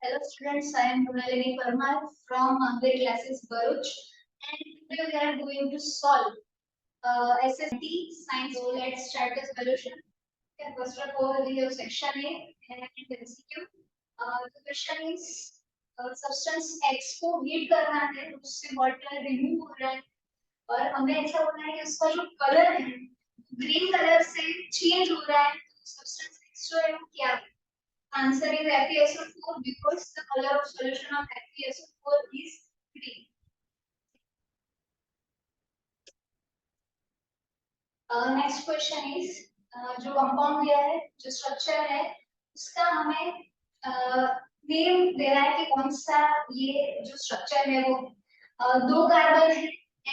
Hello students, I am Mrunalini Parmar from Mandir Classes Bharuch, and today we are going to solve SST Science. So let's start the solution. Okay, first of all, we have section A and MCQ. The question is substance X को heat करना है, उससे water remove हो रहा है और हमें ऐसा बोलना है कि उसका जो कलर है ग्रीन कलर से चेंज हो रहा है, सब्सटेंस X जो है वो क्या है? Answer is FeSO4 because the color of solution of FeSO4 is green. Next question is जो कंपाउंड दिया है, जो स्ट्रक्चर है, उसका हमें नेम देना है कि कौन सा ये जो स्ट्रक्चर है वो दो कार्बन है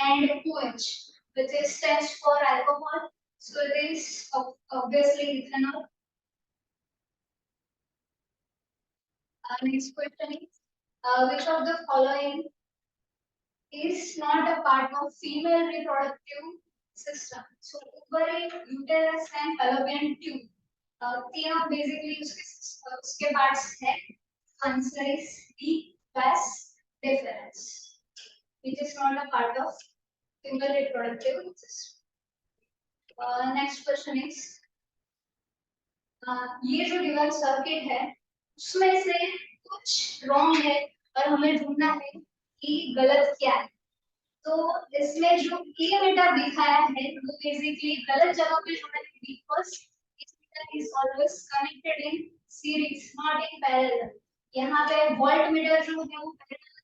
and OH, which stands for alcohol. So it is obviously ethanol. Next question is which of the following is not a part of female reproductive system? So ovary, uterus and fallopian tube. तीनों basically उसके parts हैं. Answer is B, vas deferens, which is not a part of female reproductive system. Next question is ये जो given circuit है उसमें से कुछ wrong है और हमें ढूंढना है कि गलत क्या है. तो इसमें जो ए मीटर दिखाया है वो बेसिकली गलत जगह पे जो है बिकॉज़ इस meter is always connected in series not in parallel. यहाँ पे वोल्ट मीटर जो है वो पैरेलल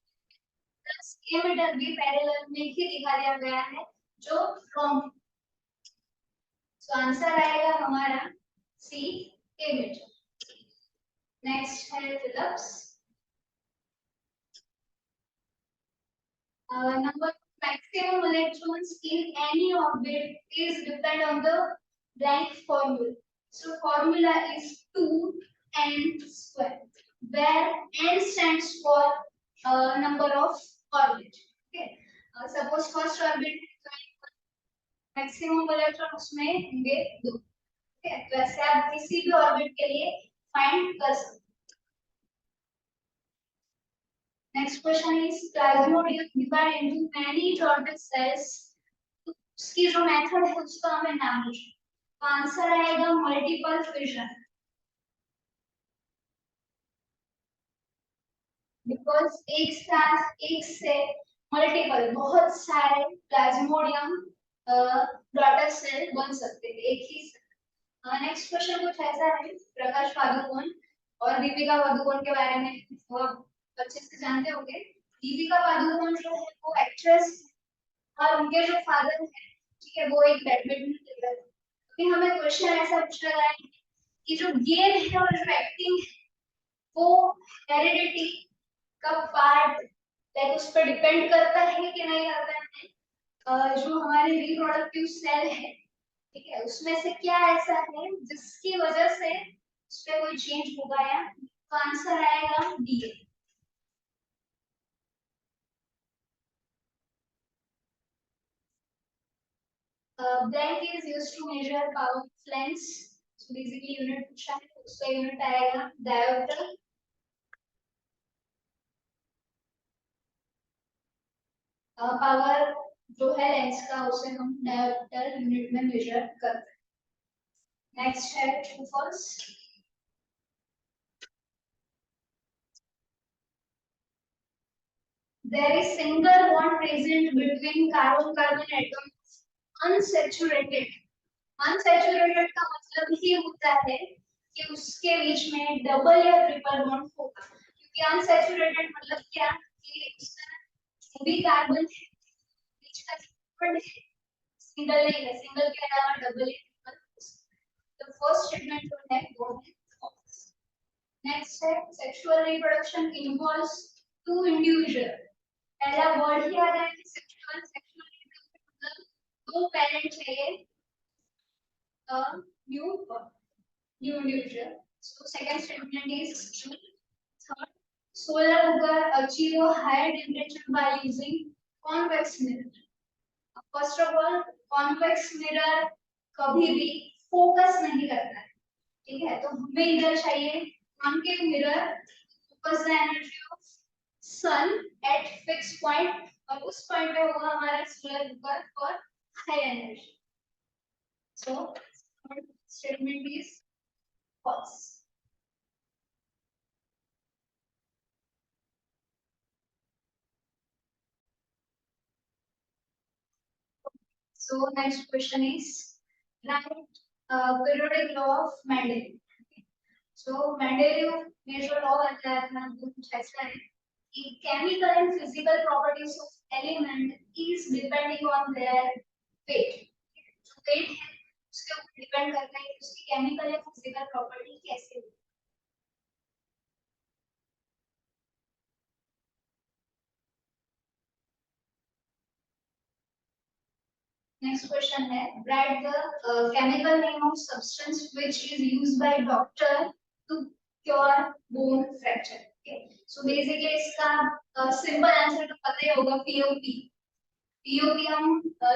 प्लस ए मीटर भी पैरेलल में ही दिखा दिया गया है जो रॉन्ग. सो आंसर आएगा हमारा सी, ए मीटर. नेक्स्ट है Philips. Number maximum electrons in any orbit is depend on the blank formula. So formula is 2n square, where n stands for number of orbit. Okay. Suppose first orbit maximum electron उसमें होंगे 2. Okay. तो ऐसे आप किसी भी orbit के लिए find कर सकते. Next question is plasmodium divided into many tortoise cells. उसकी जो मेथड है उसका हमें नाम पूछना. आंसर आएगा मल्टीपल फिजन. बिकॉज एक से मल्टीपल बहुत सारे प्लाज्मोडियम डॉटर सेल बन सकते हैं एक ही से. नेक्स्ट क्वेश्चन कुछ ऐसा है, प्रकाश पादुकोण और दीपिका पादुकोण के बारे में अच्छे से जानते होंगे. दीपिका पादुकोण जो है वो एक्ट्रेस और उनके जो फादर है, ठीक है, वो एक बैडमिंटन प्लेयर है. अभी हमें क्वेश्चन ऐसा पूछा गया है कि जो गेम है और जो एक्टिंग है वो हेरिडिटी का पार्ट लाइक उस पर डिपेंड करता है कि नहीं करता है. जो हमारे रिप्रोडक्टिव सेल है, ठीक है, उसमें से क्या ऐसा है जिसकी वजह से उस पर कोई चेंज होगा या तो आंसर आएगा D. Blank is used to measure power of lens. So basically unit पूछा है तो उसका unit आएगा diopter. पावर जो है लेंस का उसे हम diopter यूनिट में मेजर करते हैं. नेक्स्ट है true false. There is single bond present between carbon-carbon atom unsaturated. Unsaturated का मतलब ही होता है कि उसके बीच में डबल या ट्रिपल बॉन्ड होगा. क्योंकि अनसैचुरेटेड मतलब क्या कि उसका भी कार्बन बीच का बॉन्ड सिंगल नहीं है, सिंगल के अलावा डबल या ट्रिपल. तो फर्स्ट स्टेटमेंट जो है वो है फॉल्स. नेक्स्ट है sexual reproduction involves two individual. पहला वर्ड ही आ रहा है कि सेक्सुअल रिप्रोडक्शन मतलब दो पेरेंट चाहिए new individual. So second statement is true. Third, solar cooker achieve a higher temperature by using convex mirror. First of all, convex mirror कभी भी फोकस नहीं करता है, ठीक है, तो हमें इधर चाहिए concave mirror was the energy of sun at fixed point और उस पॉइंट पे होगा हमारा सोलर ऊपर और high energy. So statement is false. So next question is write periodic law of Mendeleev. So Mendeleev ने जो law बताया था वो कुछ ऐसा है कि chemical and physical properties of element is depending on their weight. Weight है उसके ऊपर डिपेंड करता है कि उसकी chemical या physical property कैसे है. Next question है write the chemical name of substance which is used by doctor to cure bone fracture. Okay. So basically इसका simple answer तो पता ही होगा POP. POP हम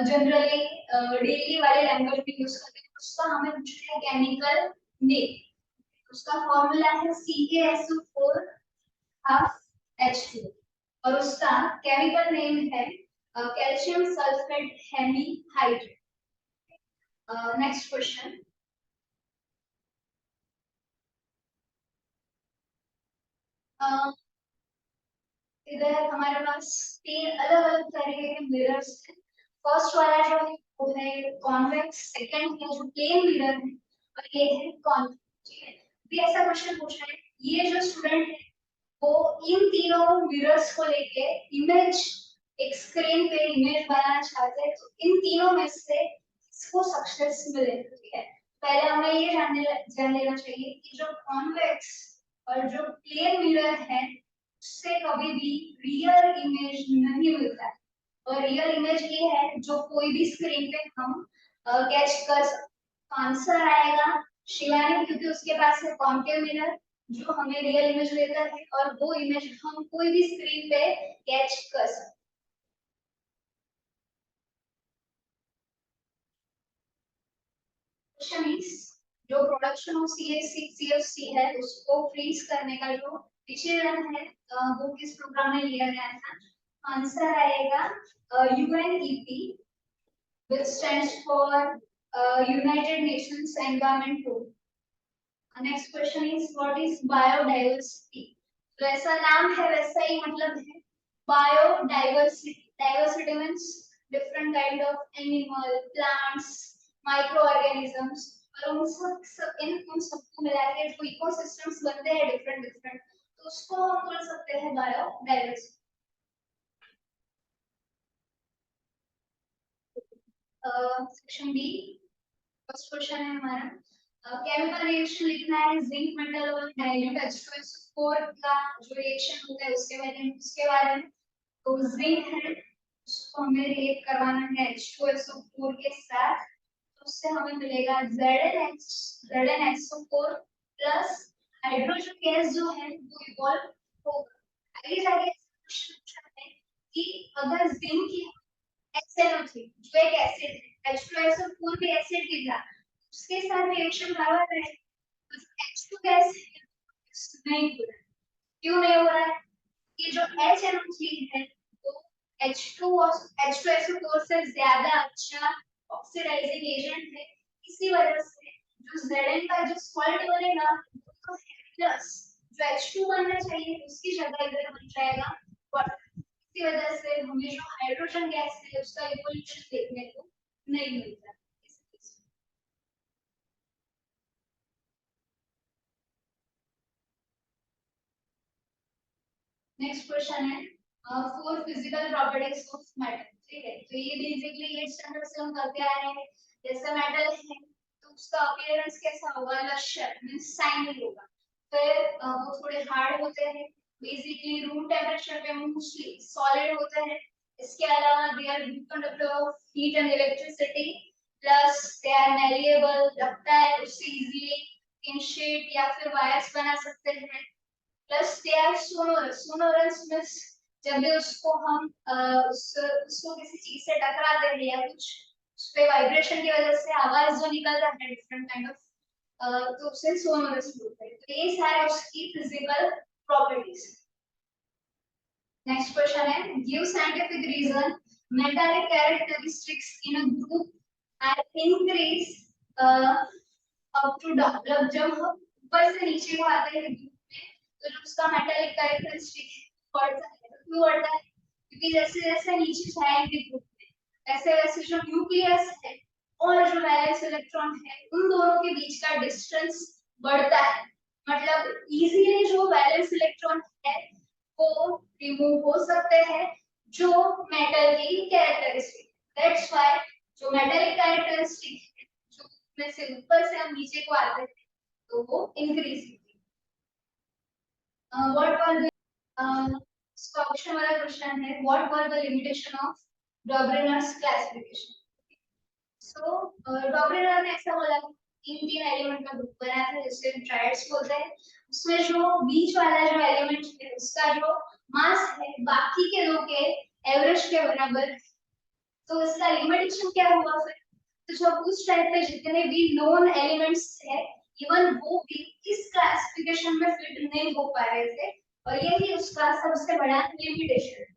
जनरली डेली वाले लैंग्वेज में यूज करते हैं. उसका हमें पूछना है केमिकल नेम. उसका फॉर्मूला है CaSO4 half H2 और उसका केमिकल नेम है calcium sulphate hemihydrate. Next question इधर हमारे पास तीन अलग अलग तरीके के मिरर्स हैं. फर्स्ट वाला जो है वो है कॉन्वेक्स, सेकंड है जो प्लेन मिरर है और ये है कॉन्वेक्स. ठीक है. भी ऐसा क्वेश्चन पूछ रहा है ये जो स्टूडेंट है वो इन तीनों मिरर्स को लेके इमेज एक स्क्रीन पे इमेज बनाना चाहते हैं तो इन तीनों में से किसको सक्सेस मिले. ठीक है. पहले हमें ये जान लेना चाहिए कि जो कॉन्वेक्स और जो प्लेन मिरर है उससे कभी भी रियल इमेज नहीं मिलता है. और रियल इमेज ये है जो कोई भी स्क्रीन पे हम कैच कर सकते. आंसर आएगा शिवानी क्योंकि उसके पास है कॉन्केव मिरर जो हमें रियल इमेज देता है और वो इमेज हम कोई भी स्क्रीन पे कैच कर सकते. क्वेश्चन इज जो प्रोडक्शन ऑफ CFC है उसको फ्रीज करने का जो डिसीजन है वो किस प्रोग्राम में लिया गया था. आंसर आएगा UNEP which stands for United Nations Environment Program. Next question is what is biodiversity. तो ऐसा नाम है वैसा ही मतलब है biodiversity. Diversity means different kind of animal plants micro organisms और उन सबको मिला के जो इकोसिस्टम्स बनते हैं डिफरेंट डिफरेंट तो उसको हम बोल सकते हैं biodiversity. Section B first question है हमारा केमिकल रिएक्शन लिखना है जिंक मेटल और डाइल्यूट H2SO4 का जो रिएक्शन होता है उसके बारे में तो जिंक है उसको हमें रिएक्ट करवाना है H2SO4 के साथ तो उससे हमें मिलेगा ZnHO4 प्लस हाइड्रोजन गैस जो है वो इवॉल्व होगा. आगे जाके क्वेश्चन पूछा है कि अगर जिंक की SNO3 जो एक एसिड है H2SO4 भी एसिड की था उसके साथ रिएक्शन करवा रहे हैं तो H2 गैस नहीं हो रहा है. क्यों नहीं हो रहा है? कि जो HNO3 है वो H2SO4 से ज्यादा अच्छा ऑक्सीडाइजिंग एजेंट है. इसी वजह से जो Zn का जो सॉल्ट बनेगा वो तो प्लस जो H2 बनना चाहिए उसकी जगह इधर बन जाएगा वाटर. इसी वजह से हमें जो हाइड्रोजन गैस है उसका इवोल्यूशन देखने को नहीं मिलता. नेक्स्ट क्वेश्चन है four physical properties of metal. ठीक है तो ये बेसिकली 8 स्टैंडर्ड से हम करते आ रहे हैं. जैसे मेटल है तो उसका अपीयरेंस कैसा होगा लश्यर मींस शाइनी होगा. फिर वो थोड़े हार्ड होते हैं बेसिकली रूम टेंपरेचर पे मोस्टली सॉलिड होते हैं. इसके अलावा they are good conductor of heat and electricity plus they are malleable ductile उससे इजीली इन शीट या फिर वायर्स बना सकते हैं. Plus they are sonorous. Sonorous means जब भी उसको हम उसको किसी चीज से टकराते हैं या कुछ उस पे वाइब्रेशन की वजह से आवाज जो निकलता है डिफरेंट काइंड ऑफ तो उसे सोनोरस बोलते हैं. तो ये सारे उसकी फिजिकल properties. Next question है, give scientific reason metallic characteristics in a group are increase up to down. मतलब जब हम ऊपर से नीचे को आते हैं ग्रुप में तो जो उसका मेटालिक कैरेक्टरिस्टिक बढ़ता है, तो क्यों बढ़ता है? क्योंकि जैसे जैसे नीचे जाएंगे ग्रुप में वैसे वैसे जो न्यूक्लियस है और जो वैलेंस इलेक्ट्रॉन है उन दोनों के बीच का डिस्टेंस बढ़ता है। मतलब इजीली जो वैलेंस इलेक्ट्रॉन है वो रिमूव हो सकते हैं जो मेटल की कैरेक्टरिस्टिक। दैट्स व्हाई जो मेटल कैरेक्टरिस्टिक है जो में से ऊपर से हम नीचे को आते हैं तो वो इंक्रीज होती है। व्हाट वर द इसका ऑप्शन वाला क्वेश्चन है, what were the limitation of Dobriner's classification. So Dobriner ने ऐसा बोला कि इन तीन एलिमेंट का ग्रुप बनाया था जिसे ट्राइड्स बोलते हैं। उसमें जो बीच वाला जो एलिमेंट है उसका जो मास है बाकी के दो के एवरेज के बराबर। तो इसका लिमिटेशन क्या हुआ फिर? तो जब उस टाइप पे जितने भी नोन एलिमेंट्स थे इवन वो भी इस क्लासिफिकेशन में फिट नहीं हो पा रहे थे और यही उसका सबसे बड़ा लिमिटेशन है।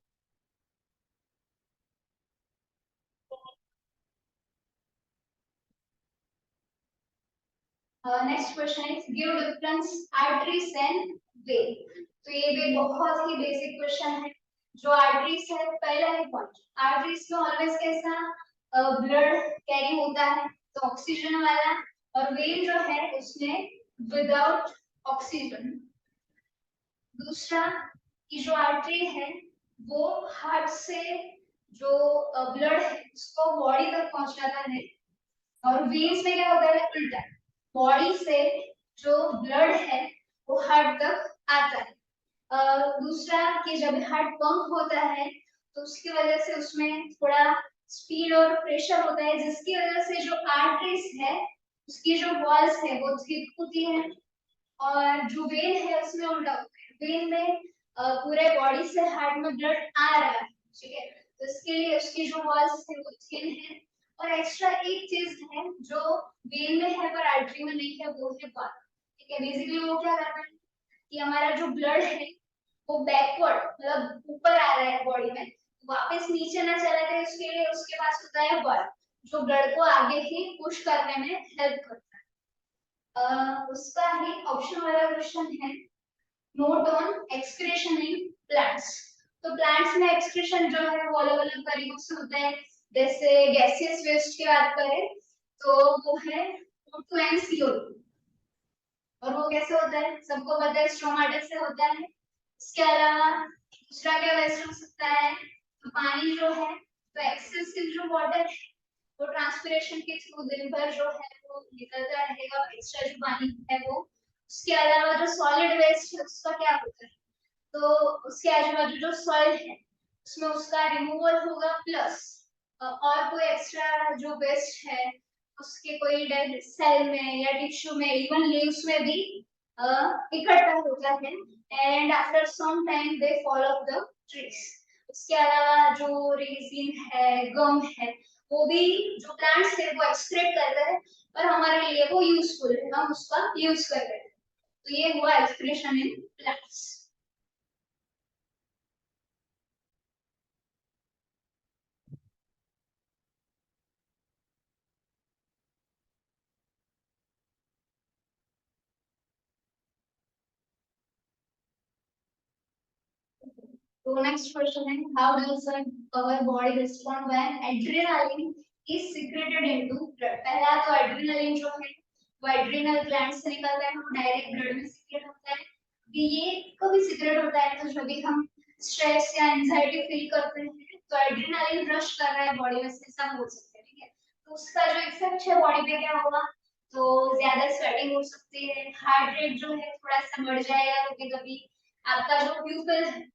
Next question is give difference arteries and when. तो ये भी बहुत ही बेसिक क्वेश्चन है। जो आर्टरीज है पहला ही पॉइंट, आर्टरीज में ऑलवेज कैसा ब्लड कैरी होता है तो ऑक्सीजन वाला, और वेन जो है उसमें विदाउट ऑक्सीजन। दूसरा कि जो आर्टरी है वो हार्ट से जो ब्लड है उसको बॉडी तक पहुंचाता है, और वेन्स में क्या होता है उल्टा, बॉडी से जो ब्लड है वो हार्ट तक आता है। दूसरा कि जब हार्ट पंप होता है तो उसकी वजह से उसमें थोड़ा स्पीड और प्रेशर होता है जिसकी वजह से जो आर्टरीज है उसकी जो वॉल्स है वो थिक होती है, और जो वेन है उसमें उल्टा होता है। वेन में पूरे बॉडी से हार्ट में ब्लड आ रहा है, ठीक है, तो इसके लिए उसकी जो वॉल्स है वो थिन है। और एक्स्ट्रा एक चीज है जो वेन में है पर आर्टरी में नहीं है, वो है बात, ठीक है। बेसिकली वो क्या करता है कि हमारा जो ब्लड है वो बैकवर्ड मतलब ऊपर आ रहा है बॉडी में, वापस नीचे ना चला जाए उसके लिए उसके पास होता है बल जो ब्लड को आगे ही पुश करने में हेल्प करता है। उसका ही ऑप्शन वाला क्वेश्चन है, note on excretion in plants. तो प्लांट्स में एक्सक्रीशन जो है वो अलग अलग तरीकों से होता है। जैसे गैसियस वेस्ट की बात करें तो वो है O2 एंड CO2, और वो कैसे होता है सबको पता है स्ट्रोमाटा से होता है। इसके अलावा दूसरा क्या वेस्ट हो सकता है, तो पानी जो है, तो एक्सेसिव जो वाटर है वो ट्रांसपिरेशन के थ्रू दिन भर जो है वो निकलता रहेगा, एक्स्ट्रा जो पानी है वो। उसके अलावा जो सॉलिड वेस्ट है उसका क्या होता है, तो उसके आजू बाजू जो सॉइल है उसमें उसका रिमूवल होगा, प्लस और कोई एक्स्ट्रा जो वेस्ट है उसके कोई डेड सेल में या टिश्यू में इवन लीव्स में भी इकट्ठा होता है, and after some time they fall off the trees. उसके अलावा जो रेजिन है, गम है, वो भी जो प्लांट्स है वो एक्सक्रीट करता है पर हमारे लिए वो यूजफुल है, हम उसका यूज कर रहे हैं। तो ये हुआ excretion in plants. So next question is, how does our body respond when adrenaline is secreted into blood? पहला तो adrenaline जो है वो adrenal gland से निकलता है, वो डायरेक्ट ब्लड में सीक्रेट होता है। ये कभी सीक्रेट होता है तो जब भी हम स्ट्रेस या एंजाइटी फील करते हैं तो एड्रेनालिन रश कर रहा है बॉडी में, ऐसा हो सकता है, ठीक है। तो उसका जो इफेक्ट है बॉडी पे क्या होगा, तो ज्यादा स्वेटिंग हो सकती है, हार्ट रेट जो है थोड़ा सा बढ़ जाएगा कभी कभी, आपका जो प्यूपिल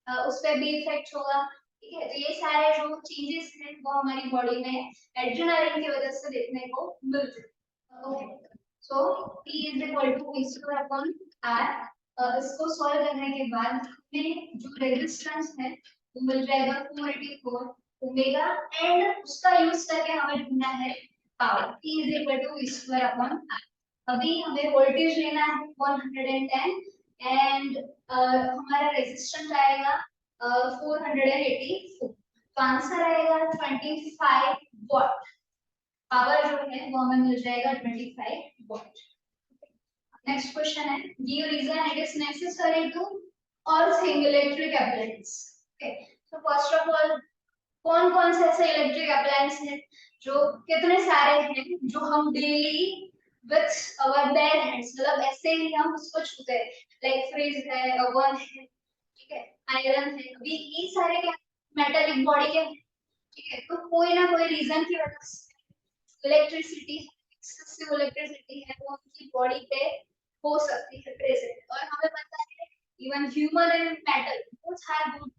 उस पर भी इफेक्ट होगा, ठीक है। तो ये सारे जो चेंजेस हैं वो हमारी बॉडी में एड्रेनालिन की वजह से देखने को मिलते हैं। Okay, so P is equal to V square upon R। इसको सॉल्व करने के बाद हमें जो रेजिस्टेंस है वो मिल जाएगा 484 ओमेगा, एंड उसका यूज करके हमें ढूंढना है power. P is equal to V square upon R। अभी हमें वोल्टेज लेना है 110 एंड हमारा रेजिस्टेंस आएगा 484, तो आंसर आएगा 25 वॉट। पावर जो है वो हमें मिल जाएगा 25 वॉट। नेक्स्ट क्वेश्चन है, give reason it is necessary to earthing electric appliance. Okay, तो फर्स्ट ऑफ ऑल कौन कौन से ऐसे इलेक्ट्रिक अप्लायंस हैं जो कितने सारे हैं जो हम daily with our bare hands, मतलब ऐसे ही हम उसको छूते हैं, लाइक फ्रिज है, ओवन है, ठीक है, आयरन है, अभी ये सारे क्या मेटालिक बॉडी के, ठीक है, तो कोई ना कोई रीजन की वजह से इलेक्ट्रिसिटी, एक्सेसिव इलेक्ट्रिसिटी है वो उनकी बॉडी पे हो सकती है प्रेजेंट, और हमें पता है even human and metal both are good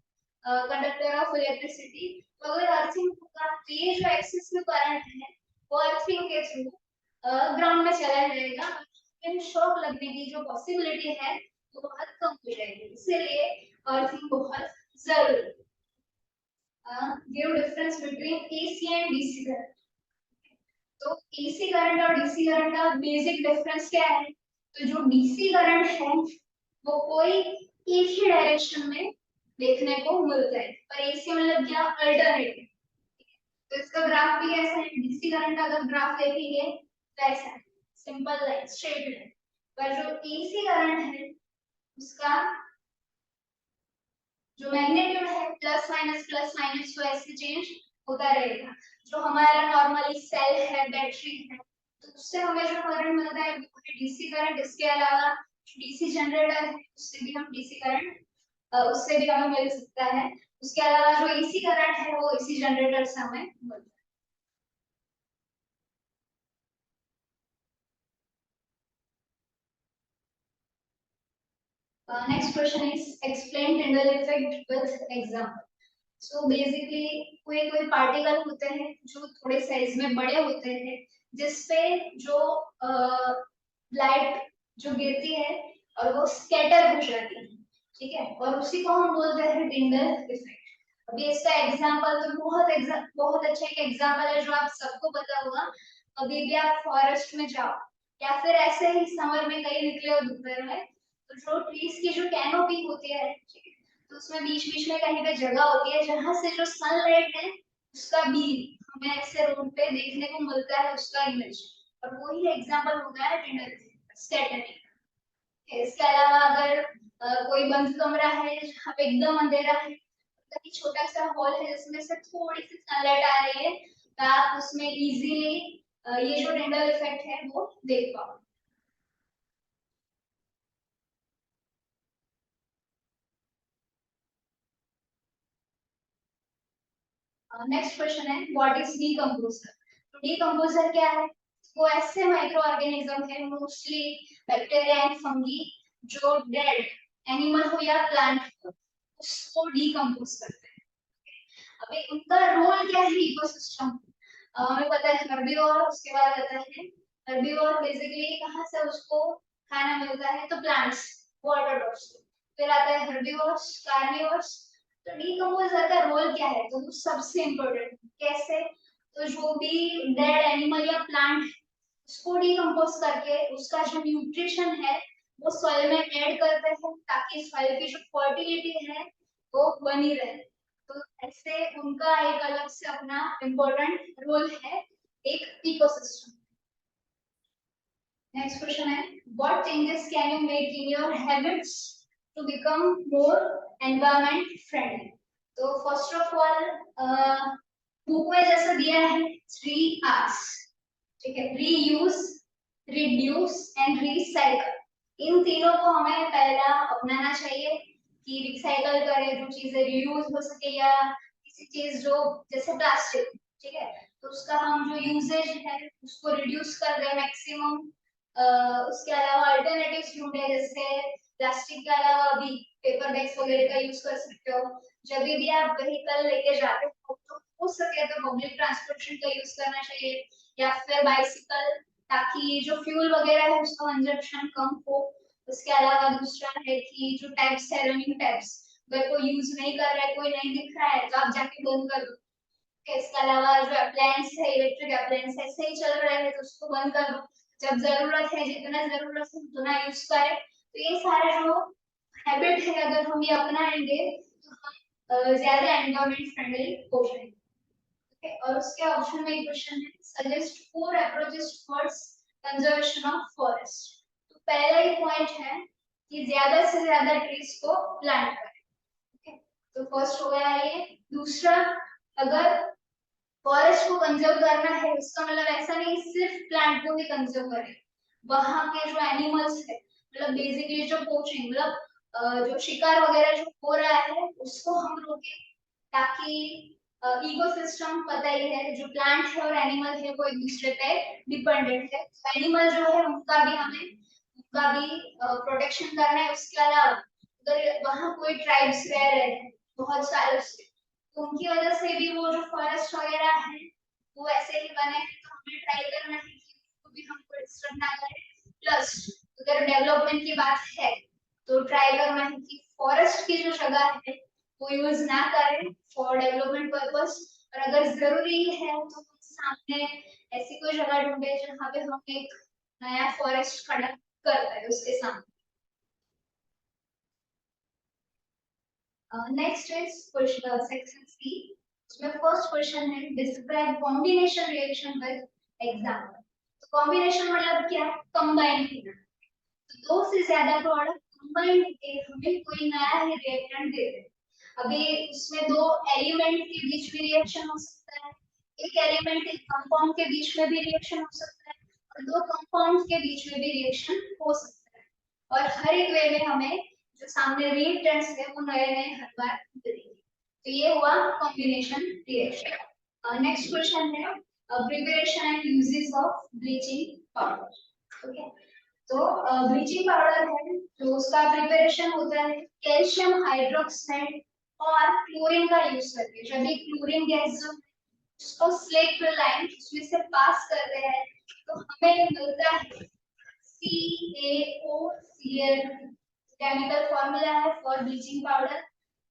conductor of electricity. तो अगर अर्थिंग होगा तो ये जो एक्सेसिव करंट है वो अर्थिंग के थ्रू ग्राउंड में चला जाएगा, इन शॉक लगने की जो पॉसिबिलिटी है वो बहुत कम हो जाएगी, इसीलिए अर्थिंग बहुत जरूरी है। Give difference between AC and DC current. तो एसी करंट और डीसी करंट का बेसिक डिफरेंस क्या है? तो जो डीसी करंट है वो कोई एक ही डायरेक्शन में देखने को मिलता है, और एसी मतलब क्या, अल्टरनेटिव। तो इसका ग्राफ भी ऐसा है, डीसी करंट का अगर ग्राफ देखेंगे तो ऐसा है, सिंपल लाइन, स्ट्रेट लाइन। पर जो एसी करंट है उसका जो मैग्नीट्यूड है प्लस माइनस तो ऐसे चेंज होता रहेगा। जो हमारा नॉर्मली सेल है, बैटरी है, तो उससे हमें जो करंट मिलता है वो है डीसी करंट। इसके अलावा डीसी जनरेटर है उससे भी हम डीसी करंट उससे भी हमें मिल सकता है। उसके अलावा जो एसी करंट है वो एसी जनरेटर से हमें मिलता है। Next question is explain Tyndall effect with example. So basically कोई कोई पार्टिकल होते हैं जो थोड़े साइज में बड़े होते हैं, जिसपे जो लाइट जो गिरती है और वो स्कैटर हो जाती है, ठीक है, और उसी को हम बोलते हैं टिंडल इफेक्ट। अभी इसका एग्जांपल तो बहुत अच्छा एक एग्जांपल है जो आप सबको पता होगा। अभी भी आप फॉरेस्ट में जाओ या फिर ऐसे ही समर में कहीं निकले हो दोपहर में, तो जो ट्रीज की जो कैनोपी होती है, तो उसमें बीच बीच में कहीं पे जगह होती है जहां से जो सनलाइट है उसका बीम हमें ऐसे रोड पे देखने को मिलता है, उसका इमेज, और वही एग्जांपल हो गया है टिंडल स्कैटरिंग। इसके अलावा अगर कोई बंद कमरा है जहाँ पे एकदम अंधेरा है, कहीं छोटा सा हॉल है जिसमें से थोड़ी सी सनलाइट आ रही है, तो आप उसमें इजीली ये जो टिंडल इफेक्ट है वो देख पाओ। नेक्स्ट क्वेश्चन है व्हाट इज डीकंपोजर। तो डीकंपोजर क्या है? वो ऐसे माइक्रो ऑर्गेनिज्म है, मोस्टली बैक्टीरिया एंड फंगी, जो डेड एनिमल हो या प्लांट हो उसको डीकंपोज करते हैं। अभी उनका रोल क्या है इकोसिस्टम? हमें पता है हर्बीवोर, उसके बाद आता है हर्बीवोर बेसिकली कहाँ से उसको खाना मिलता है, तो प्लांट्स, वाटर डॉग्स। फिर आता है हर्बीवोर्स, कार्निवोर्स। तो डीकंपोजर का रोल क्या है? तो वो सबसे इम्पोर्टेंट कैसे, तो जो भी डेड एनिमल या प्लांट उसको डीकंपोज करके उसका जो न्यूट्रिशन है वो सॉइल में ऐड करते हैं ताकि सॉइल की जो फर्टिलिटी है वो बनी रहे। तो ऐसे उनका एक अलग से अपना इम्पोर्टेंट रोल है एक इकोसिस्टम। नेक्स्ट क्वेश्चन है what changes can you make in your habits to become more environment friendly. तो फर्स्ट ऑफ ऑल बुक में जैसा दिया है 3 R's, ठीक है, रीयूज, रिड्यूस एंड रिसाइकल। इन तीनों को हमें पहला अपनाना चाहिए कि रिसाइकल करें, जो चीजें रीयूज हो सके, या किसी चीज जो जैसे प्लास्टिक, ठीक है, तो उसका हम जो यूजेज है उसको रिड्यूस कर दें मैक्सिमम। उसके अलावा अल्टरनेटिव्स ढूंढे, जैसे प्लास्टिक के अलावा भी पेपर बैग्स वगैरह का यूज कर सकते हो। जब भी आप व्हीकल लेके जाते हो तो हो सके तो पब्लिक ट्रांसपोर्टेशन का यूज करना चाहिए, या फिर बाइसिकल, ताकि जो फ्यूल वगैरह है उसका कंजप्शन कम हो। उसके अलावा दूसरा है कि जो टैब्स है, रनिंग टैब्स, अगर कोई यूज नहीं कर रहा है, कोई नहीं दिख रहा है, तो आप जाके बंद कर दो। इसके अलावा जो अप्लायंस है, इलेक्ट्रिक अप्लायंस ऐसे ही चल रहे हैं तो उसको बंद कर दो। जब जरूरत है, जितना जरूरत है उतना यूज करें, तो ये सारे जो हैबिट है अगर हम ये अपनाएंगे तो हम ज्यादा एनवायरमेंट फ्रेंडली हो जाएंगे। Okay, और उसके ऑप्शन में एक क्वेश्चन है suggest 4 approaches towards conservation of forest. तो पहला ही पॉइंट है कि ज्यादा से ज्यादा ट्रीज को प्लांट करें। Okay, तो फर्स्ट हो गया ये। दूसरा, अगर फॉरेस्ट को कंजर्व करना है उसका मतलब ऐसा नहीं सिर्फ प्लांट को ही कंजर्व करें, वहां के जो एनिमल्स है मतलब बेसिकली जो पोचिंग मतलब जो शिकार वगैरह जो हो रहा है उसको हम रोके, ताकि इकोसिस्टम पता ही है जो प्लांट है और एनिमल है वो एक दूसरे पे डिपेंडेंट है। एनिमल जो है उनका भी प्रोटेक्शन करना है। उसके अलावा अगर वहां कोई ट्राइब्स रह रहे हैं बहुत सालों से तो उनकी वजह से भी वो जो फॉरेस्ट वगैरह है वो ऐसे ही बने हैं, तो हमें ट्राई करना है कि उसको भी हमको डिस्टर्ब ना करें। प्लस अगर डेवलपमेंट की बात है तो ट्राई करना है कि फॉरेस्ट की जो जगह है वो यूज ना करें फॉर डेवलपमेंट पर्पस। और अगर जरूरी है तो हम सामने ऐसी कोई जगह ढूंढे जहाँ पे हम एक नया फॉरेस्ट खड़ा कर पाए उसके सामने। Next is question section C. उसमें फर्स्ट क्वेश्चन है describe combination reaction with example. तो कॉम्बिनेशन मतलब क्या, कंबाइन करना। तो दो से ज्यादा प्रोडक्ट कंबाइन करके हमें कोई नया ही रिएक्टेंट दे दे। अभी उसमें दो एलिमेंट के बीच में रिएक्शन हो सकता है, एक एलिमेंट एक कंपाउंड के बीच में भी रिएक्शन हो सकता है, और दो कंपाउंड के बीच में भी रिएक्शन हो सकता है। और हर एक वे में हमें जो सामने रिएक्टेंट्स है वो नए नए हर बार मिलेंगे। तो ये हुआ कॉम्बिनेशन रिएक्शन। नेक्स्ट क्वेश्चन है preparation and uses of bleaching powder. Okay, तो ब्लीचिंग पाउडर है तो उसका प्रिपरेशन होता है कैल्शियम हाइड्रोक्साइड और क्लोरीन का यूज करके। जब भी क्लोरीन गैस जो उसको स्लेट लाइन उसमें से पास करते हैं तो हमें मिलता है CaOCl। केमिकल फॉर्मूला है फॉर ब्लीचिंग पाउडर,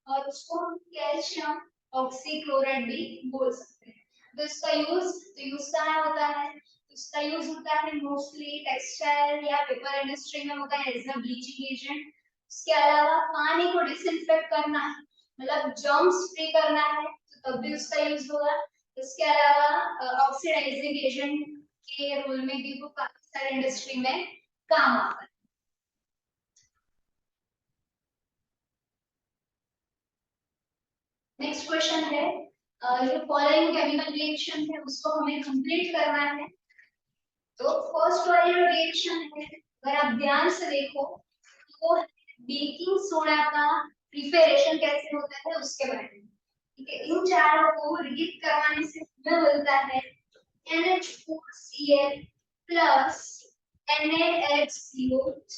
और उसको हम कैल्शियम ऑक्सीक्लोराइड भी बोल सकते हैं। तो इसका यूज कहाँ होता है, इसका यूज होता है मोस्टली टेक्सटाइल या पेपर इंडस्ट्री में होता है एज अ ब्लीचिंग एजेंट। इसके अलावा पानी को डिसइंफेक्ट करना है मतलब जर्म्स फ्री करना है तो तब भी उसका यूज होगा। इसके अलावा ऑक्सीडाइजिंग एजेंट के रोल में भी वो काफी सारे इंडस्ट्री में काम आता है। नेक्स्ट क्वेश्चन है जो फॉलोइंग केमिकल रिएक्शन है उसको हमें कंप्लीट करना है। तो फर्स्ट वाली जो रिएक्शन है अगर आप ध्यान से देखो तो वो बेकिंग सोडा का प्रिपरेशन कैसे होता है उसके बारे में। ठीक है, इन चारों को रिएक्ट करवाने से हमें मिलता है NH4Cl प्लस NaHCO3।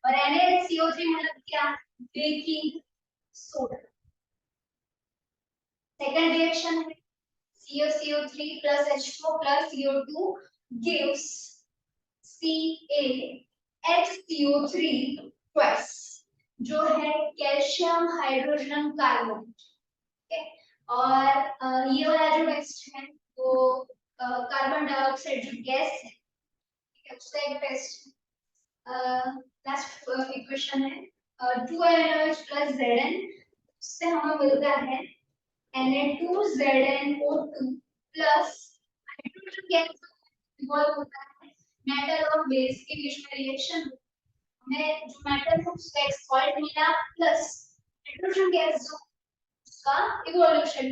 और NaHCO3 मतलब क्या, बेकिंग सोडा। सेकंड रिएक्शन है CaCO3 plus H4 plus CO2 gives CaHCO3 twice जो है कैल्शियम हाइड्रोजन कार्बन। और ये वाला जो टेस्ट है वो कार्बन डाइऑक्साइड जो गैस है उसका एक टेस्ट। लास्ट इक्वेशन है 2NaOH plus Zn, उससे हमें मिलता है Na2ZnO2 plus hydrogen gas evolve होता है मेटल और बेस के बीच में रिएक्शन। हमें जो मेटल है उसका एक सॉल्ट मिला प्लस हाइड्रोजन गैस जो उसका इवोल्यूशन।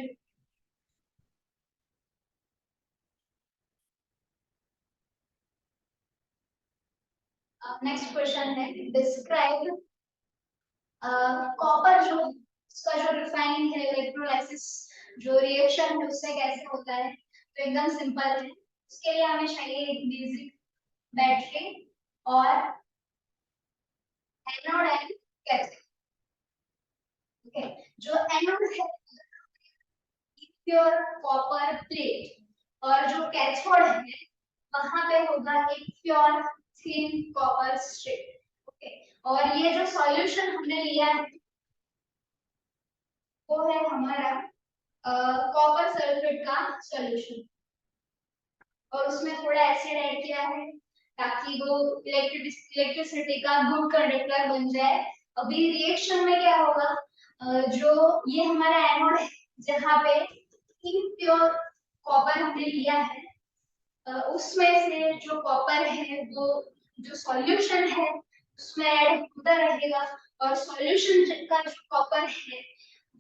नेक्स्ट क्वेश्चन है डिस्क्राइब कॉपर जो उसका जो रिफाइनिंग है इलेक्ट्रोलाइसिस जो रिएक्शन है उससे कैसे होता है। तो एकदम सिंपल है, उसके लिए हमें चाहिए एक बेसिक बैटरी और एनोड एंड कैथोड। ओके, जो एनोड है प्योर कॉपर प्लेट और जो कैथोड है वहां पे होगा एक pure thin copper strip. Okay, और ये जो सॉल्यूशन हमने लिया है वो है हमारा कॉपर सल्फेट का सॉल्यूशन, और उसमें थोड़ा एसिड ऐड किया है ताकि वो इलेक्ट्रिसिटी का गुड कंडक्टर बन जाए। अभी रिएक्शन में क्या होगा, जो ये हमारा एनोड है जहाँ पे इम्प्योर कॉपर हमने लिया है, उसमें से जो कॉपर है वो जो सॉल्यूशन है उसमें ऐड होता रहेगा, और सॉल्यूशन का जो कॉपर है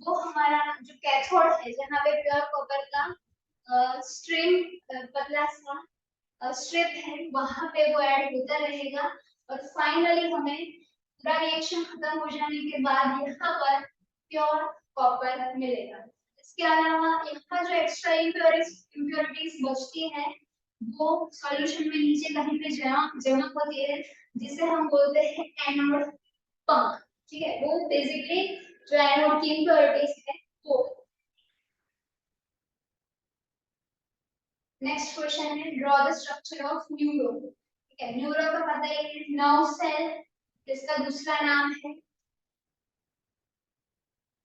वो हमारा जो कैथोड है जहाँ पे प्योर कॉपर का स्ट्रिंग पतला सा स्ट्रिप है वहां पे वो ऐड होता रहेगा, और फाइनली हमें पूरा रिएक्शन खत्म हो जाने के बाद यहाँ पर प्योर कॉपर मिलेगा। इसके अलावा यहाँ जो एक्स्ट्रा इम्प्योरिटीज बचती है वो सॉल्यूशन में नीचे कहीं पे जमा होती है, जिसे हम बोलते हैं एनोड पंख। ठीक है, वो बेसिकली जो एनोड की इम्प्योरिटीज है वो। नेक्स्ट क्वेश्चन है draw the structure of neuron. ठीक है, न्यूरॉन का पता है नर्व सेल, जिसका दूसरा नाम है,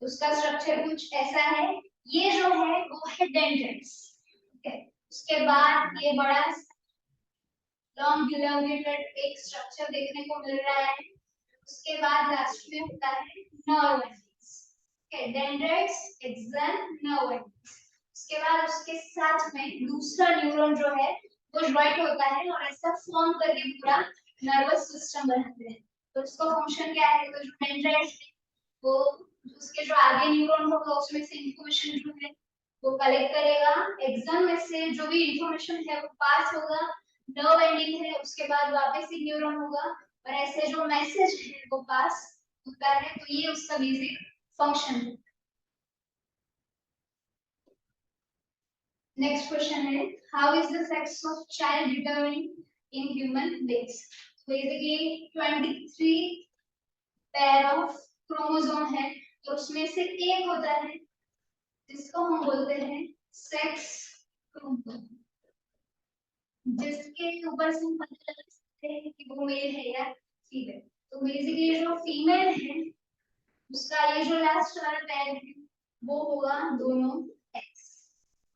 उसका स्ट्रक्चर कुछ ऐसा है। ये जो है वो है डेंड्राइट्स। ठीक है, उसके बाद ये बड़ा लॉन्ग इलांगेटेड एक स्ट्रक्चर देखने को मिल रहा है। उसके बाद लास्ट में होता है nerve endings. Okay, dendrites, action, nerve endings. उसके बाद उसके साथ में दूसरा न्यूरॉन जो है वो ज्वाइंट होता है और ऐसा फॉर्म करके पूरा नर्वस सिस्टम बनाते हैं। तो उसका फंक्शन क्या है, तो जो डेंड्राइट्स है वो उसके जो आगे न्यूरॉन होगा उसमें से इंफॉर्मेशन जो है वो कलेक्ट करेगा। एक्सन में से जो भी इंफॉर्मेशन है वो पास होगा, नर्व एंडिंग है उसके बाद वापस से न्यूरॉन होगा, और ऐसे जो मैसेज है वो पास होता है। तो ये उसका बेसिक फंक्शन है। नेक्स्ट क्वेश्चन है how is the sex of child determined in human beings. Basically 23 pair of chromosome है, तो उसमें से एक होता है जिसको हम बोलते हैं सेक्स क्रोमोसोम, जिसके ऊपर से हम पता लगा सकते हैं कि वो मेल है या फीमेल। तो बेसिकली जो फीमेल है उसका ये जो लास्ट वाला टैग है वो होगा दोनों एक्स,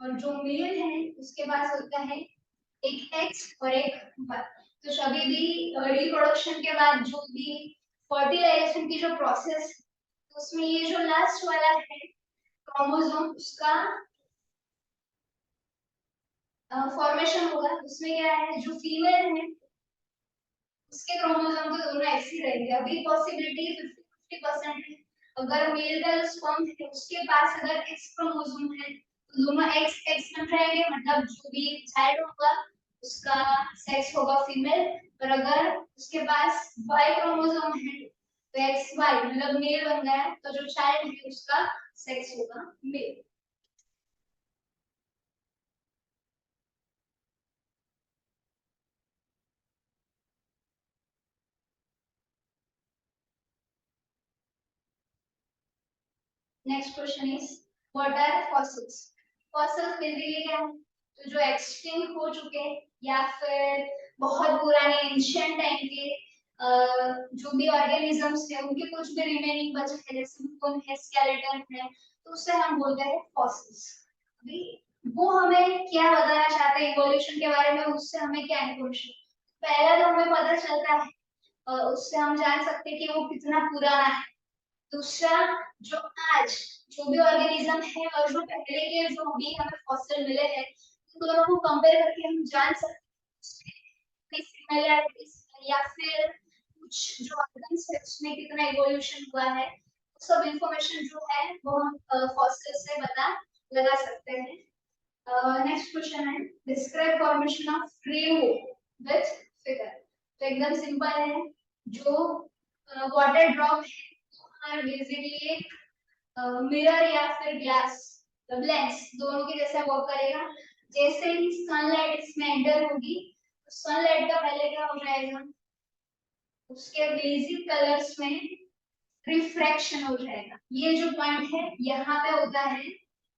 और जो मेल है उसके पास होता है एक एक्स और एक वाई। तो कभी भी रिप्रोडक्शन के बाद जो भी फर्टिलाइजेशन की जो प्रोसेस उसमें ये जो लास्ट वाला है क्रोमोसोम उसका फॉर्मेशन होगा। उसमें क्या है, जो फीमेल है उसके क्रोमोसोम तो दोनों एक्स ही रहेंगे। अभी पॉसिबिलिटी 50-50% है, अगर मेल का जो स्पर्म है उसके पास अगर एक्स क्रोमोसोम है तो दोनों एक्स एक्स बन रहेंगे, मतलब जो भी चाइल्ड होगा उसका सेक्स होगा फीमेल। पर अगर उसके पास वाई क्रोमोसोम है तो एक्स वाई मतलब मेल बन गया, तो जो चाइल्ड है उसका सेक्स होगा male. Next question is what are fossils. Fossils basically क्या है, तो जो एक्सटिंक्ट हो चुके या फिर बहुत पुराने एंशिएंट टाइम के जो भी ऑर्गेनिजम्स है उनके कुछ भी रिमेनिंग बचे हैं, जैसे बोन है, स्केलेटन है, तो उसे हम बोलते हैं फॉसिल्स। अभी वो हमें क्या बताना चाहते हैं इवोल्यूशन के बारे में, उससे हमें क्या इंफॉर्मेशन, पहला तो हमें पता चलता है उससे हम जान सकते हैं कि वो कितना पुराना है। दूसरा, जो आज जो भी ऑर्गेनिज्म है और जो पहले के जो भी हमें फॉसिल मिले हैं उन दोनों को कंपेयर करके हम जान सकते हैं सिमिलैरिटीज या फिर कुछ जो ऑर्गन्स है उसमें कितना इवोल्यूशन हुआ है। सब इंफॉर्मेशन जो है वो हम फॉसिल से पता लगा सकते हैं। नेक्स्ट क्वेश्चन है describe formation of tree with figure. तो एकदम सिंपल है, जो वाटर ड्रॉप है बेसिकली एक मिरर या फिर ग्लास लेंस दोनों के जैसा वर्क करेगा। जैसे ही सनलाइट इसमें एंटर होगी तो सनलाइट का पहले क्या हो जाएगा, उसके बेसिक कलर्स में रिफ्रैक्शन हो जाएगा। ये जो पॉइंट है यहाँ पे होता है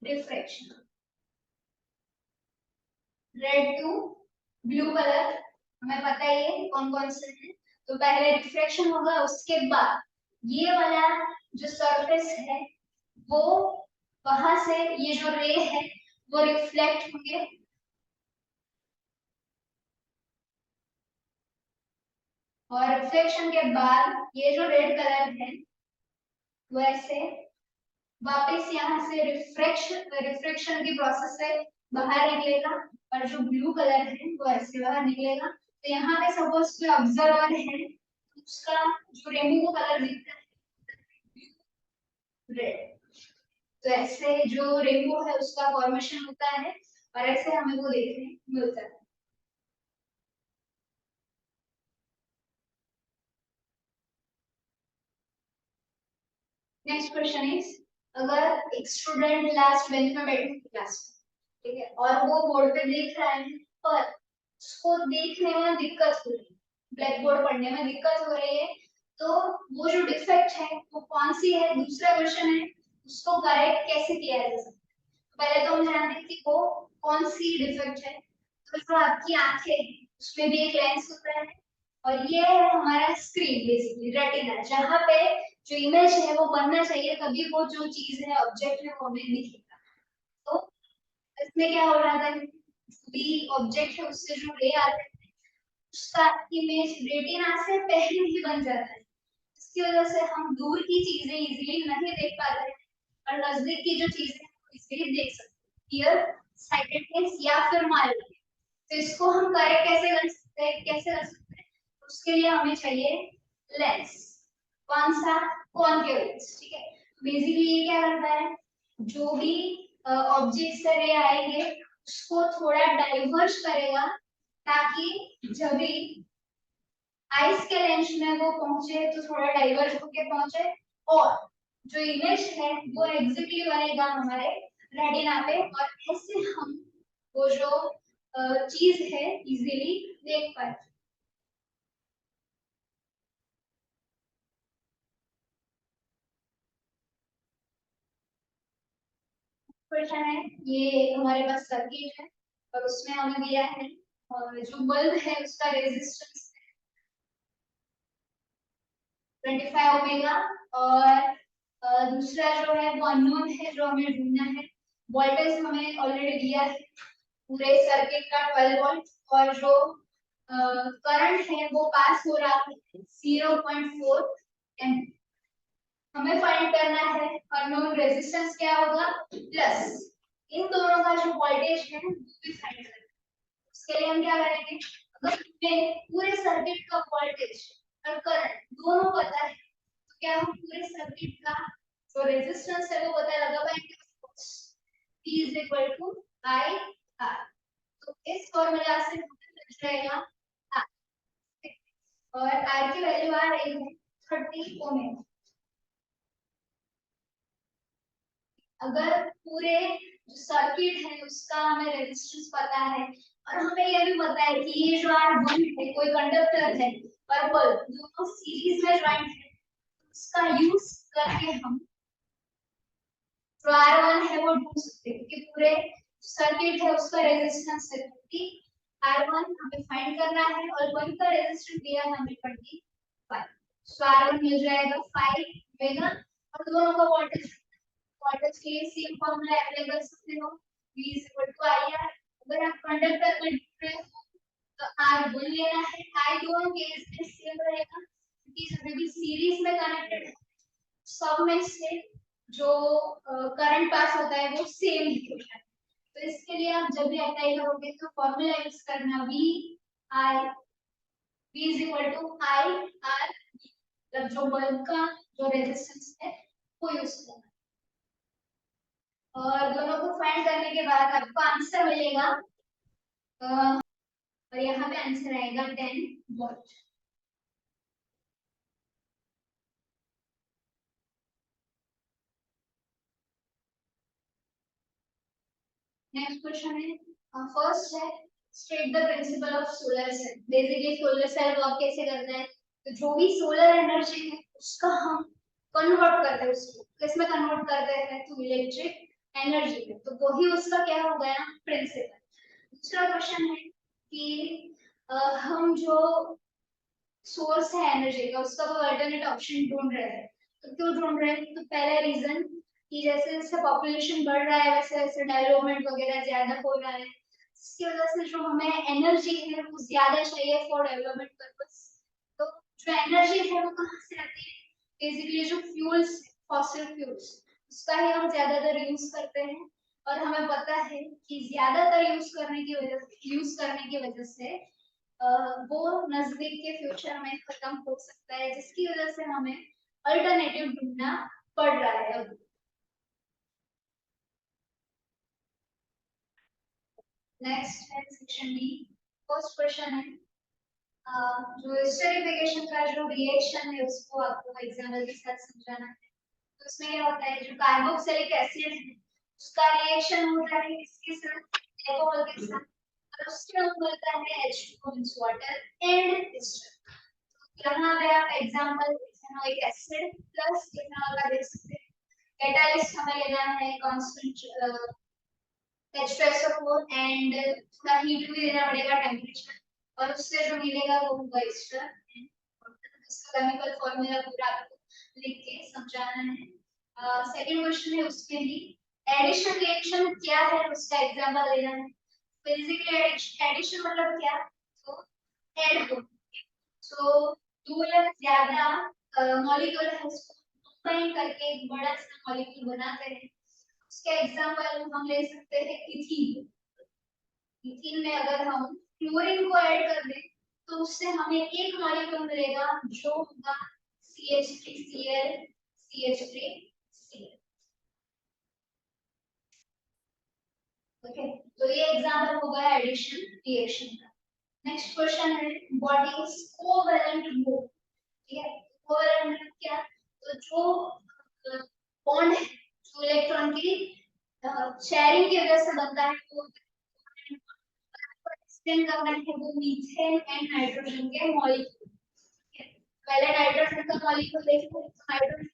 refraction. Red to blue colour हमें पता ही है कौन कौन से हैं। तो पहले रिफ्रैक्शन होगा, उसके बाद ये वाला जो सरफेस है वो वहां से ये जो रे है वो रिफ्लेक्ट होंगे और रिफ्लेक्शन के बाद ये जो रेड कलर है वो ऐसे वापस यहाँ से रिफ्रैक्शन की प्रोसेस से बाहर निकलेगा और जो ब्लू कलर है वो ऐसे बाहर निकलेगा। तो यहाँ पे सपोज कोई ऑब्जर्वर है तो उसका जो रेनबो कलर दिखता है रेड, तो ऐसे जो रेनबो है उसका फॉर्मेशन होता है और ऐसे हमें वो देखने मिलता है। नेक्स्ट क्वेश्चन इज, अगर एक स्टूडेंट लास्ट बेंच में बैठे क्लास में, ठीक है, और वो बोर्ड पे देख रहा है पर उसको देखने में दिक्कत हो रही है, ब्लैक बोर्ड पढ़ने में दिक्कत हो रही है, तो वो जो डिफेक्ट है वो कौन सी है, दूसरा क्वेश्चन है उसको करेक्ट कैसे किया जा सकता है। पहले तो हम ध्यान दें कि वो कौन सी डिफेक्ट है। तो जो आपकी आंखें हैं उसमें भी एक लेंस होता है और ये है हमारा स्क्रीन बेसिकली रेटिना, जहाँ पे जो इमेज है वो बनना चाहिए तभी वो जो चीज है ऑब्जेक्ट है वो हमें दिखेगा। तो इसमें क्या हो रहा था, भी ऑब्जेक्ट है उससे जो रे आते हैं उसका इमेज रेटिना से पहले ही बन जाता है। इसकी वजह से हम दूर की चीजें इजीली नहीं देख पाते हैं और नजदीक की जो चीजें हैं वो इजीली देख सकते हैं, क्लियर साइटेडनेस या फिर माइल्ड। तो इसको हम करेक्ट कैसे कर सकते हैं, कैसे कर सकते हैं, उसके लिए हमें चाहिए लेंस, कौन सा, कॉनकेव लेंस, ठीक है। बेसिकली ये क्या करता है, जो भी ऑब्जेक्ट से रे आएंगे उसको थोड़ा डाइवर्ज करेगा ताकि जब भी आइस के लेंस में वो पहुंचे तो थोड़ा डाइवर्ज होके पहुंचे और जो इमेज है वो एग्जैक्टली बनेगा हमारे रेटिना पे और ऐसे हम वो जो चीज है इजीली देख पाए। क्वेश्चन है, ये हमारे पास सर्किट है और उसमें हमें दिया है और जो बल्ब है उसका रेजिस्टेंस 25 ओमेगा और दूसरा जो है वो अननोन है जो हमें ढूंढना है। वोल्टेज हमें ऑलरेडी दिया है पूरे सर्किट का 12 वोल्ट और जो करंट है वो पास हो रहा है 0.4 एम्प। हमें फाइंड करना है अननोन रेजिस्टेंस क्या होगा प्लस इन दोनों का जो वोल्टेज है वो भी फाइंड करना है। उसके लिए हम क्या करेंगे, अगर हमें पूरे सर्किट का वोल्टेज और करंट दोनों पता है तो क्या हम पूरे सर्किट का जो रेजिस्टेंस है वो पता लगा पाएंगे। P is equal to I R, तो इस फॉर्मूला से हमें मिल जाएगा R, और R की वैल्यू आ रही है 30 ओमेगा। अगर पूरे जो सर्किट है उसका हमें रेजिस्टेंस पता है और हमें यह भी पता है कि ये जो R1 है कोई कंडक्टर है और बल्ब दोनों सीरीज में ज्वाइंट है, उसका यूज करके हम जो R1 है वो ढूंढ सकते हैं क्योंकि पूरे सर्किट है उसका रेजिस्टेंस है 30, R1 हमें फाइंड करना है और बल्ब का रेजिस्टेंस दिया है हमें 25, सो R1 मिल जाएगा 5 ओमेगा और दोनों का वोल्टेज, वोल्टेज के लिए सेम फॉर्मूला अप्लाई कर सकते हो, V is equal to IR। अगर आप कंडक्टर में ढूंढ रहे हो तो R1 लेना है, I दोनों केस में सेम रहेगा क्योंकि सभी भी सीरीज में कनेक्टेड है, सब में से जो करंट पास होता है वो सेम ही होता है। तो इसके लिए आप जब भी अप्लाई करोगे तो फॉर्मूला यूज करना V is equal to I R, मतलब जो बल्ब का जो रेजिस्टेंस है वो यूज करना और दोनों को फाइंड करने के बाद आपको आंसर मिलेगा और यहाँ पे आंसर आएगा 10 वोल्ट। नेक्स्ट क्वेश्चन है, फर्स्ट है state the principle of solar cell. Basically solar cell work कैसे करता है, तो जो भी सोलर एनर्जी है उसका हम कन्वर्ट करते हैं, उसको किसमें कन्वर्ट करते हैं तो इलेक्ट्रिक एनर्जी में, तो वही उसका क्या हो गया प्रिंसिपल। दूसरा क्वेश्चन है कि हम जो सोर्स है एनर्जी का उसका कोई अल्टरनेट ऑप्शन ढूंढ रहे हैं, तो क्यों ढूंढ रहे हैं, तो पहला रीजन कि जैसे जैसे पॉपुलेशन बढ़ रहा है वैसे वैसे डेवलपमेंट वगैरह ज्यादा हो रहा है, इसकी वजह से जो हमें एनर्जी है वो ज्यादा चाहिए फॉर डेवलपमेंट पर्पस, तो जो एनर्जी है वो कहाँ से आती है? बेसिकली जो फ्यूल्स, फॉसिल फ्यूल्स, उसका ही हम ज्यादातर यूज करते हैं। और हमें पता है कि ज्यादातर यूज करने की वजह से वो नजदीक के फ्यूचर में खत्म हो सकता है, जिसकी वजह से हमें अल्टरनेटिव ढूंढना पड़ रहा है अब। नेक्स्ट है सेक्शन बी। फर्स्ट क्वेश्चन है जो स्टेरिफिकेशन का जो रिएक्शन है उसको आपको एग्जाम्पल के साथ समझाना है। तो इसमें क्या होता है, जो कार्बोक्सिलिक एसिड है उसका रिएक्शन होता है किसके साथ? अल्कोहल के साथ। और उसके अंदर बनता है H2O means water and ester. यहाँ पे आप example ethanoic acid plus ethanol का देख सकते हैं। कैटालिस्ट हमें लेना है कांस्टेंट H2SO4 एंड उसका हीट भी देना पड़ेगा, टेम्परेचर, और उससे जो मिलेगा वो होगा एस्टर। इसका केमिकल फॉर्मूला पूरा आपको लिख के समझाना है। सेकंड क्वेश्चन है उसके लिए एडिशन रिएक्शन क्या है उसका एग्जांपल देना है। बेसिकली एडिशन मतलब क्या? तो ऐड हो, सो दो या ज्यादा मॉलिक्यूल है उसको कंबाइन करके एक बड़ा सा मॉलिक्यूल बनाते हैं। उसके एग्जांपल हम ले सकते हैं इथीन। इथीन में अगर हम क्लोरीन को ऐड कर दें तो उससे हमें एक मॉलिक्यूल मिलेगा जो होगा CH3Cl CH3Cl। ओके, तो ये एग्जांपल हो गया एडिशन रिएक्शन का। नेक्स्ट क्वेश्चन है व्हाट इज कोवैलेंट ग्रुप। ठीक है, कोवैलेंट मतलब क्या? तो जो बॉन्ड है जो इलेक्ट्रॉन की शेयरिंग की वजह से बनता है वो एक्सप्लेन करना है वो मीथेन एंड नाइट्रोजन के मॉलिक्यूल। पहले नाइट्रोजन का मॉलिक्यूल देखो, हाइड्रोजन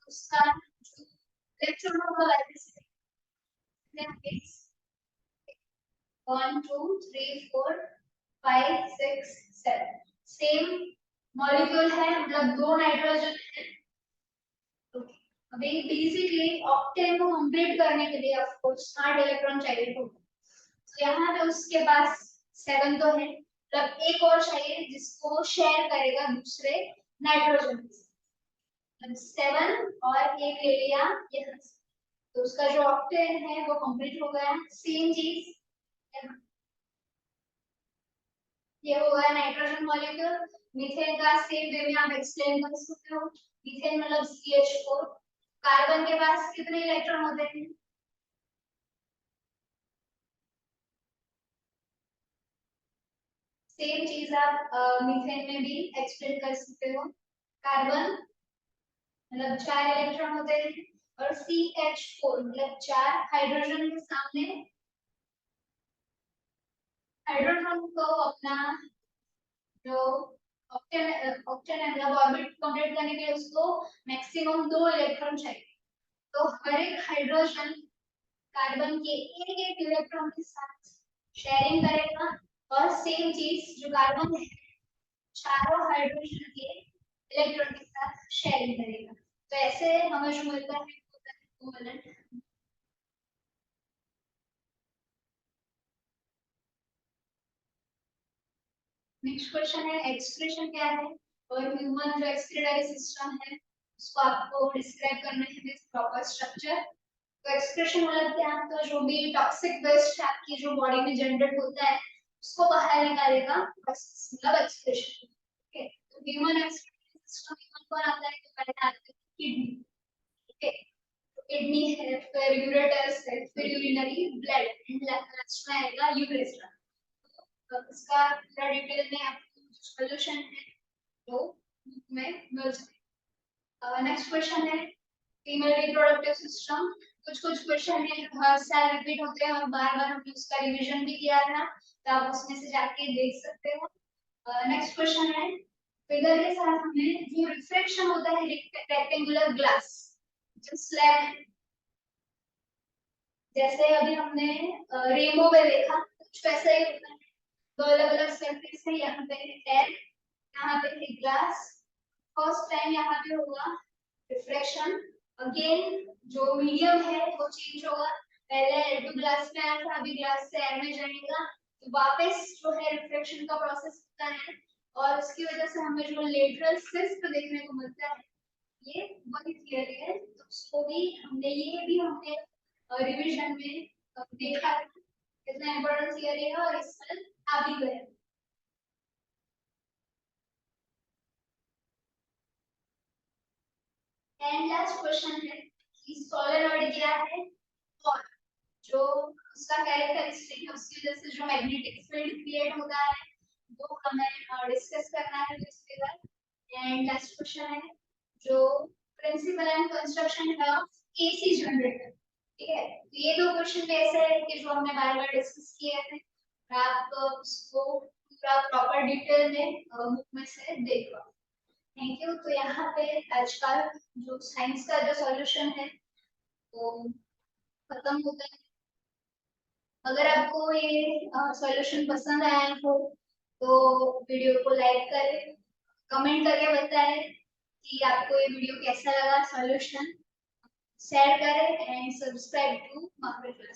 उसका इलेक्ट्रॉन होगा वैसे 1 2 3 4 5 6 7 सेम मॉलिक्यूल है, मतलब दो नाइट्रोजन है। अभी बेसिकली ऑक्टेन को कंप्लीट करने के लिए ऑफ कोर्स 8 इलेक्ट्रॉन चाहिए होगा। तो यहाँ पे उसके पास 7 तो है, मतलब एक और चाहिए जिसको शेयर करेगा दूसरे नाइट्रोजन के साथ। 7 और एक ले लिया यहाँ से, तो उसका जो ऑक्टेन है वो कंप्लीट हो गया। सेम चीज ये होगा नाइट्रोजन मॉलिक्यूल। मीथेन का सेम वे में आप एक्सप्लेन कर सकते हो। मीथेन मतलब CH4। कार्बन के पास कितने इलेक्ट्रॉन होते हैं? सेम चीज आप मीथेन में भी एक्सप्लेन कर सकते हो। कार्बन मतलब 4 इलेक्ट्रॉन होते हैं, और CH4 मतलब 4 हाइड्रोजन के सामने हाइड्रोजन को अपना जो ऑक्टेन ऑक्टेन मतलब ऑर्बिट कंप्लीट करने के लिए उसको मैक्सिमम 2 इलेक्ट्रॉन चाहिए। तो हर एक हाइड्रोजन कार्बन के एक एक इलेक्ट्रॉन के साथ शेयरिंग करेगा, और सेम चीज जो कार्बन है चारों हाइड्रोजन के इलेक्ट्रॉन के साथ शेयरिंग करेगा। तो ऐसे हमें जो मिलता है वो होता है कोवैलेंट। नेक्स्ट क्वेश्चन है एक्सक्रीशन क्या है, और ह्यूमन जो एक्सक्रीटरी सिस्टम है उसको आपको डिस्क्राइब करना है विद प्रॉपर स्ट्रक्चर। तो एक्सक्रीशन मतलब क्या? तो जो भी टॉक्सिक वेस्ट आपकी जो बॉडी में जनरेट होता है उसको बाहर निकालेगा, मतलब एक्सक्रीशन। ओके, तो ह्यूमन एक्सक्रीटरी सिस्टम में कौन आता है? तो पहले आता है किडनी। ओके, किडनी है, फिर यूरेटर्स है, फिर यूरिनरी ब्लड, एंड लास्ट में आएगा यूरेथ्रा। इसका पूरा डिटेल में आपको जो सॉल्यूशन है वो बुक में मिल जाएगा। नेक्स्ट क्वेश्चन है फीमेल रिप्रोडक्टिव सिस्टम। कुछ कुछ क्वेश्चन है जो हर साल रिपीट होते हैं और बार बार हमने उसका रिवीजन भी किया था, तो आप उसमें से जाके देख सकते हो। नेक्स्ट क्वेश्चन है फिगर के साथ हमें जो रिफ्लेक्शन होता है रेक्टेंगुलर ग्लास जो स्लैब है, जैसे अभी हमने रेनबो में देखा कुछ वैसा ही होता है। दो अलग अलग सरफेस है, यहाँ पे है एयर, यहाँ पे है ग्लास। फर्स्ट टाइम यहाँ पे होगा रिफ्लेक्शन, अगेन जो मीडियम है वो चेंज होगा। पहले एयर टू ग्लास में आया था, अभी ग्लास से एयर में जाएगा, तो वापस जो है रिफ्लेक्शन का प्रोसेस होता है। और इसकी वजह से हमें जो लेटरल सिस्प देखने को मिलता है ये वही थियरी है, तो उसको भी हमने रिवीजन में देखा कितना इम्पोर्टेंट थियरी है और इसमें आ भी गए। एंड लास्ट क्वेश्चन है कि सोलेनॉइड क्या है और जो उसका कैरेक्टरिस्टिक है उसकी वजह से जो मैग्नेटिक फील्ड क्रिएट होता है वो हमें डिस्कस करना है इस फिगर। एंड लास्ट क्वेश्चन है जो प्रिंसिपल एंड कंस्ट्रक्शन है ऑफ एसी जनरेटर। ठीक है, तो ये दो क्वेश्चन ऐसे हैं कि जो हमने बार बार डिस्कस किए थे और आप उसको पूरा प्रॉपर डिटेल में बुक में से देख लो। Thank you. तो यहाँ पे आज का जो साइंस का जो सॉल्यूशन है वो खत्म होता है। अगर आपको ये सॉल्यूशन पसंद आया हो तो वीडियो को लाइक करें, कमेंट करके बताएं कि आपको ये वीडियो कैसा लगा सॉल्यूशन, शेयर करें एंड सब्सक्राइब टू मार्केट।